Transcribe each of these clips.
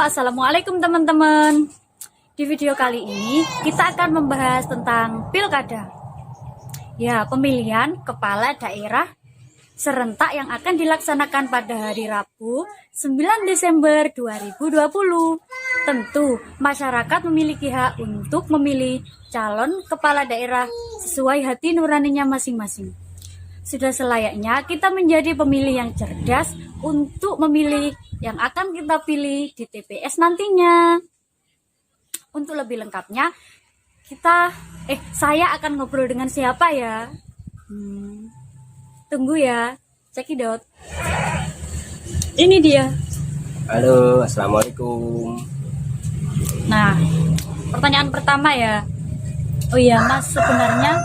Assalamualaikum teman-teman. Di video kali ini kita akan membahas tentang pilkada. Ya, pemilihan kepala daerah serentak yang akan dilaksanakan pada hari Rabu 9 Desember 2020. Tentu masyarakat memiliki hak untuk memilih calon kepala daerah sesuai hati nuraninya masing-masing. Sudah selayaknya kita menjadi pemilih yang cerdas untuk memilih yang akan kita pilih di TPS nantinya. Untuk lebih lengkapnya, saya akan ngobrol dengan siapa ya? Tunggu ya, cekidot. Ini dia. Halo, assalamualaikum. Nah, pertanyaan pertama ya. Oh iya Mas, sebenarnya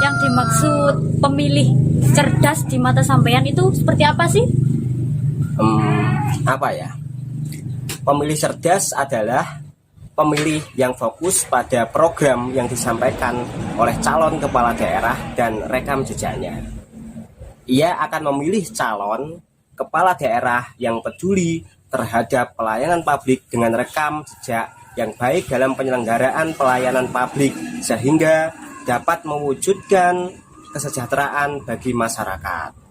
yang dimaksud pemilih cerdas di mata sampean itu seperti apa sih? Apa ya? Pemilih cerdas adalah pemilih yang fokus pada program yang disampaikan oleh calon kepala daerah dan rekam jejaknya. Ia akan memilih calon kepala daerah yang peduli terhadap pelayanan publik dengan rekam jejak yang baik dalam penyelenggaraan pelayanan publik sehingga dapat mewujudkan kesejahteraan bagi masyarakat.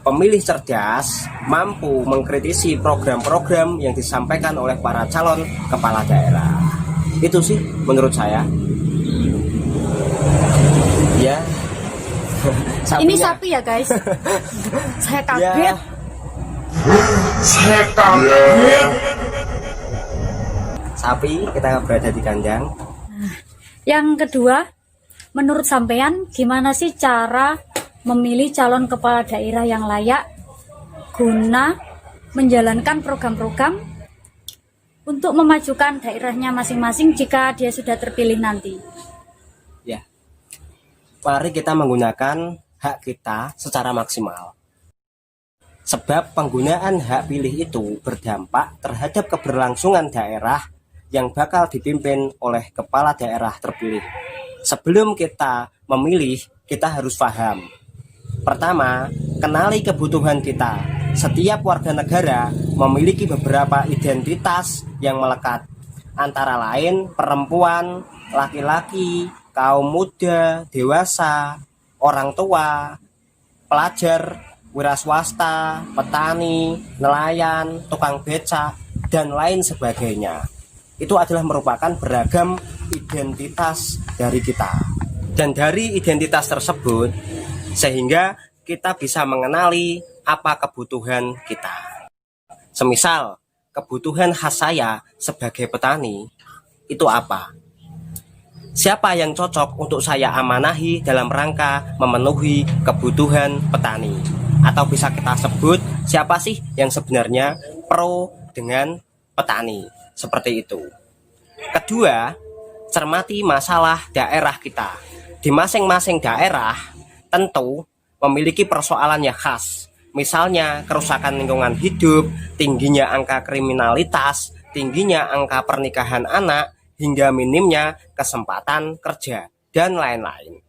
Pemilih cerdas mampu mengkritisi program-program yang disampaikan oleh para calon kepala daerah. Itu sih menurut saya. Ya. Ini sapi ya guys. Saya kaget. Ya. Saya kaget. Sapi, kita berada di kandang. Yang kedua, menurut sampean gimana sih cara memilih calon kepala daerah yang layak guna menjalankan program-program untuk memajukan daerahnya masing-masing jika dia sudah terpilih nanti? Ya, mari kita menggunakan hak kita secara maksimal. Sebab penggunaan hak pilih itu berdampak terhadap keberlangsungan daerah yang bakal dipimpin oleh kepala daerah terpilih. Sebelum kita memilih, kita harus paham. Pertama, kenali kebutuhan kita. Setiap warga negara memiliki beberapa identitas yang melekat, antara lain perempuan, laki-laki, kaum muda, dewasa, orang tua, pelajar, wira swasta, petani, nelayan, tukang becak, dan lain sebagainya. Itu adalah merupakan beragam identitas dari kita. Dan dari identitas tersebut, sehingga kita bisa mengenali apa kebutuhan kita. Semisal, kebutuhan khas saya sebagai petani, itu apa? Siapa yang cocok untuk saya amanahi dalam rangka memenuhi kebutuhan petani? Atau bisa kita sebut, siapa sih yang sebenarnya pro dengan petani? Seperti itu. Kedua, cermati masalah daerah kita. Di masing-masing daerah tentu memiliki persoalan yang khas. Misalnya kerusakan lingkungan hidup, tingginya angka kriminalitas, tingginya angka pernikahan anak, hingga minimnya kesempatan kerja, dan lain-lain.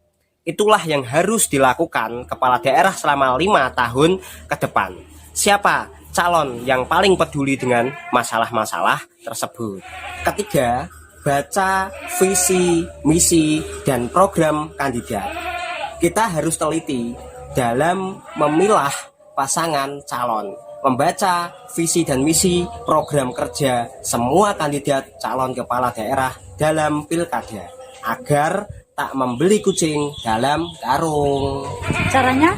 Itulah yang harus dilakukan kepala daerah selama 5 tahun ke depan. Siapa calon yang paling peduli dengan masalah-masalah tersebut? Ketiga, baca visi, misi, dan program kandidat. Kita harus teliti dalam memilah pasangan calon, membaca visi dan misi program kerja semua kandidat calon kepala daerah dalam pilkada agar tak membeli kucing dalam karung. Caranya?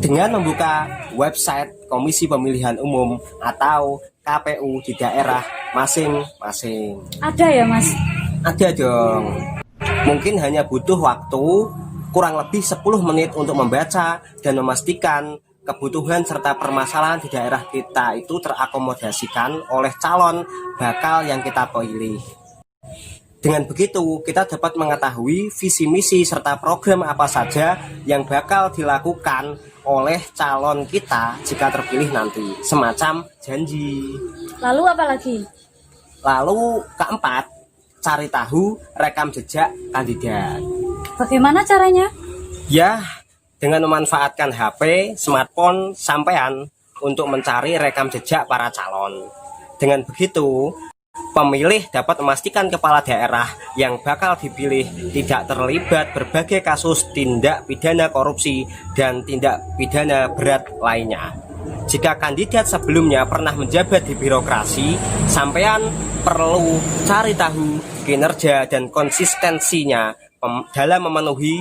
Dengan membuka website Komisi Pemilihan Umum atau KPU di daerah masing-masing. Ada ya Mas? Ada dong. Mungkin hanya butuh waktu kurang lebih 10 menit untuk membaca dan memastikan kebutuhan serta permasalahan di daerah kita itu terakomodasikan oleh calon bakal yang kita pilih. Dengan begitu, kita dapat mengetahui visi misi serta program apa saja yang bakal dilakukan oleh calon kita jika terpilih nanti, semacam janji. Lalu apa lagi? Lalu keempat, cari tahu rekam jejak kandidat. Bagaimana caranya? Ya, dengan memanfaatkan HP, smartphone sampean untuk mencari rekam jejak para calon. Dengan begitu, pemilih dapat memastikan kepala daerah yang bakal dipilih tidak terlibat berbagai kasus tindak pidana korupsi dan tindak pidana berat lainnya. Jika kandidat sebelumnya pernah menjabat di birokrasi, sampean perlu cari tahu kinerja dan konsistensinya dalam memenuhi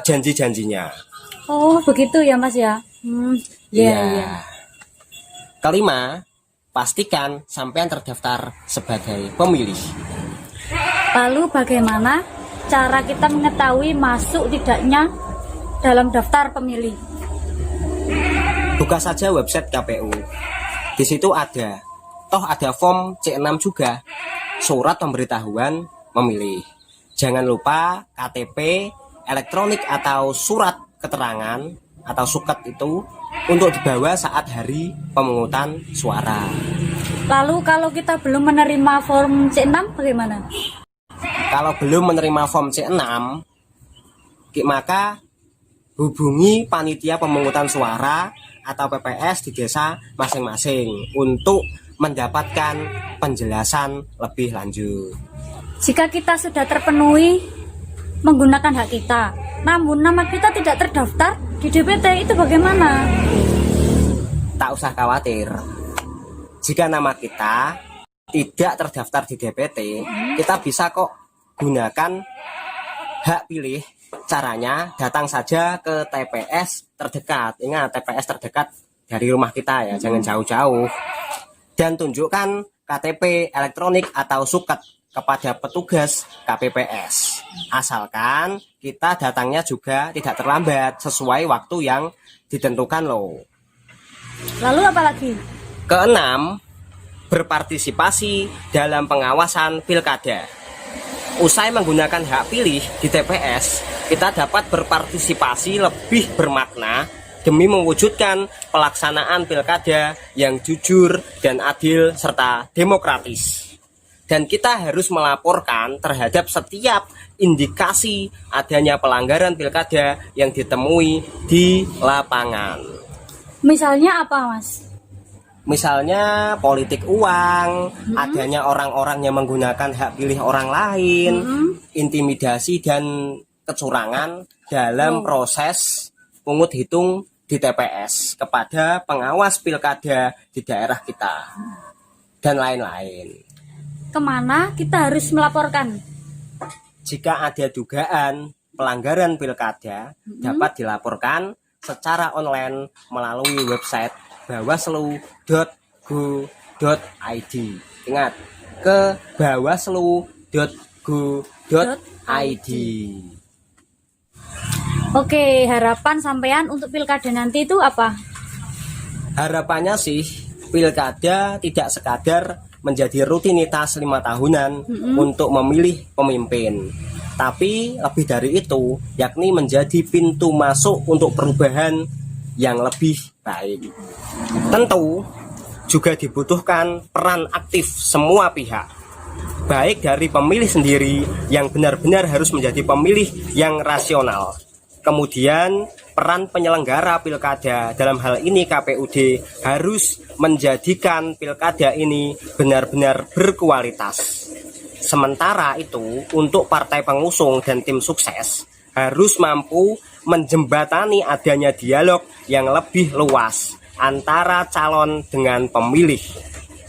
janji-janjinya. Oh, begitu ya Mas ya. Iya. Iya. Kelima, pastikan sampean terdaftar sebagai pemilih. Lalu bagaimana cara kita mengetahui masuk tidaknya dalam daftar pemilih? Buka saja website KPU. Di situ ada form C6 juga, surat pemberitahuan memilih. Jangan lupa KTP elektronik atau surat keterangan atau suket itu untuk dibawa saat hari pemungutan suara. Lalu kalau kita belum menerima form C6 bagaimana? Kalau belum menerima form C6, maka hubungi panitia pemungutan suara atau PPS di desa masing-masing untuk mendapatkan penjelasan lebih lanjut. Jika kita sudah terpenuhi menggunakan hak kita, namun nama kita tidak terdaftar di DPT, itu bagaimana? Tak usah khawatir. Jika nama kita tidak terdaftar di DPT, kita bisa kok gunakan hak pilih. Caranya datang saja ke TPS terdekat. Ingat, TPS terdekat dari rumah kita ya, jangan jauh-jauh. Dan tunjukkan KTP elektronik atau suket kepada petugas KPPS. Asalkan kita datangnya juga tidak terlambat sesuai waktu yang ditentukan loh. Lalu apa lagi? Keenam, berpartisipasi dalam pengawasan pilkada. Usai menggunakan hak pilih di TPS, kita dapat berpartisipasi lebih bermakna demi mewujudkan pelaksanaan pilkada yang jujur dan adil serta demokratis. Dan kita harus melaporkan terhadap setiap indikasi adanya pelanggaran pilkada yang ditemui di lapangan. Misalnya apa, Mas? Misalnya politik uang, adanya orang-orang yang menggunakan hak pilih orang lain, intimidasi dan kecurangan dalam proses pungut hitung di TPS kepada pengawas pilkada di daerah kita, dan lain-lain. Kemana kita harus melaporkan? Jika ada dugaan pelanggaran pilkada, dapat dilaporkan secara online melalui website bawaslu.go.id. Ingat, ke bawaslu.go.id. Oke, harapan sampean untuk pilkada nanti itu apa? Harapannya sih pilkada tidak sekadar menjadi rutinitas 5 tahunan untuk memilih pemimpin, tapi lebih dari itu, yakni menjadi pintu masuk untuk perubahan yang lebih baik. Tentu juga dibutuhkan peran aktif semua pihak, baik dari pemilih sendiri yang benar-benar harus menjadi pemilih yang rasional. Kemudian peran penyelenggara pilkada, dalam hal ini KPUD, harus menjadikan pilkada ini benar-benar berkualitas. Sementara itu, untuk partai pengusung dan tim sukses harus mampu menjembatani adanya dialog yang lebih luas antara calon dengan pemilih.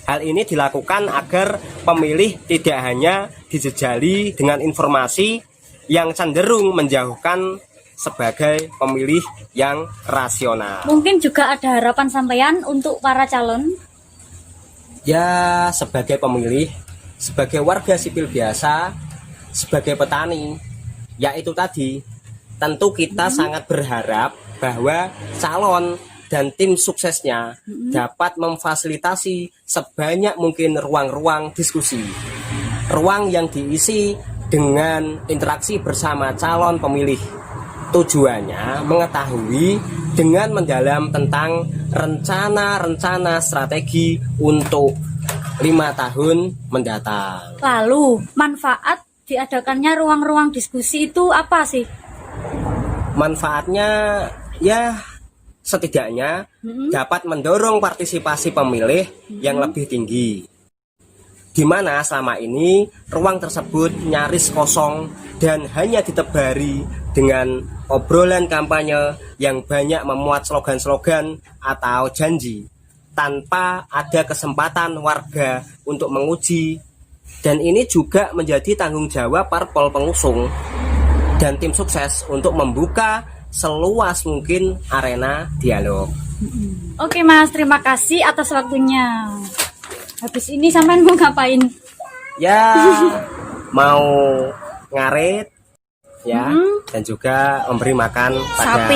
Hal ini dilakukan agar pemilih tidak hanya dijejali dengan informasi yang cenderung menjauhkan sebagai pemilih yang rasional. Mungkin juga ada harapan sampean untuk para calon? Ya, sebagai pemilih, sebagai warga sipil biasa, sebagai petani, yaitu tadi, tentu kita sangat berharap bahwa calon dan tim suksesnya dapat memfasilitasi sebanyak mungkin ruang-ruang diskusi, ruang yang diisi dengan interaksi bersama calon pemilih. Tujuannya mengetahui dengan mendalam tentang rencana-rencana strategi untuk 5 tahun mendatang. Lalu manfaat diadakannya ruang-ruang diskusi itu apa sih? Manfaatnya ya setidaknya dapat mendorong partisipasi pemilih yang lebih tinggi, di mana selama ini ruang tersebut nyaris kosong dan hanya ditebari dengan obrolan kampanye yang banyak memuat slogan-slogan atau janji tanpa ada kesempatan warga untuk menguji. Dan ini juga menjadi tanggung jawab parpol pengusung dan tim sukses untuk membuka seluas mungkin arena dialog. Oke Mas, terima kasih atas waktunya. Habis ini sampean mau ngapain? Ya, mau ngarit ya, dan juga memberi makan pada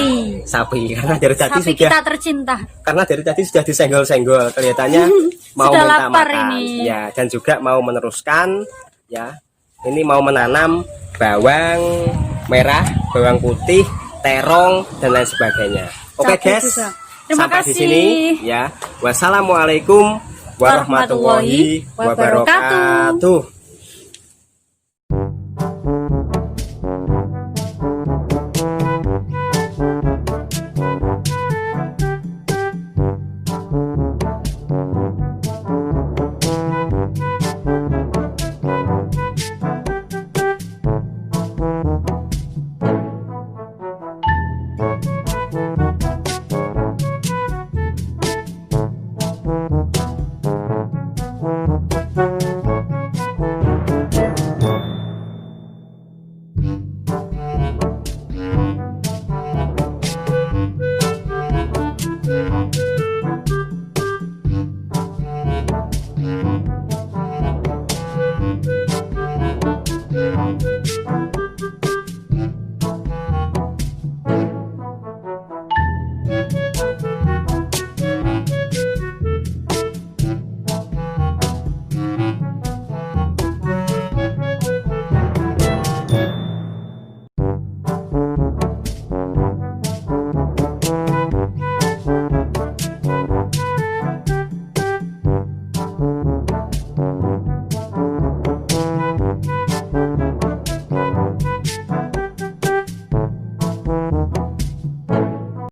sapi karena dari tadi Sapi sudah kita tercinta. karena dari tadi sudah disenggol-senggol, kelihatannya mau Sudah minta lapar makan ini. ya, dan juga mau meneruskan ya, ini mau menanam bawang merah, bawang putih, terong dan lain sebagainya. Oke Cabai guys, juga. Terima sampai di kasih. sini ya. Wassalamualaikum warahmatullahi wabarakatuh.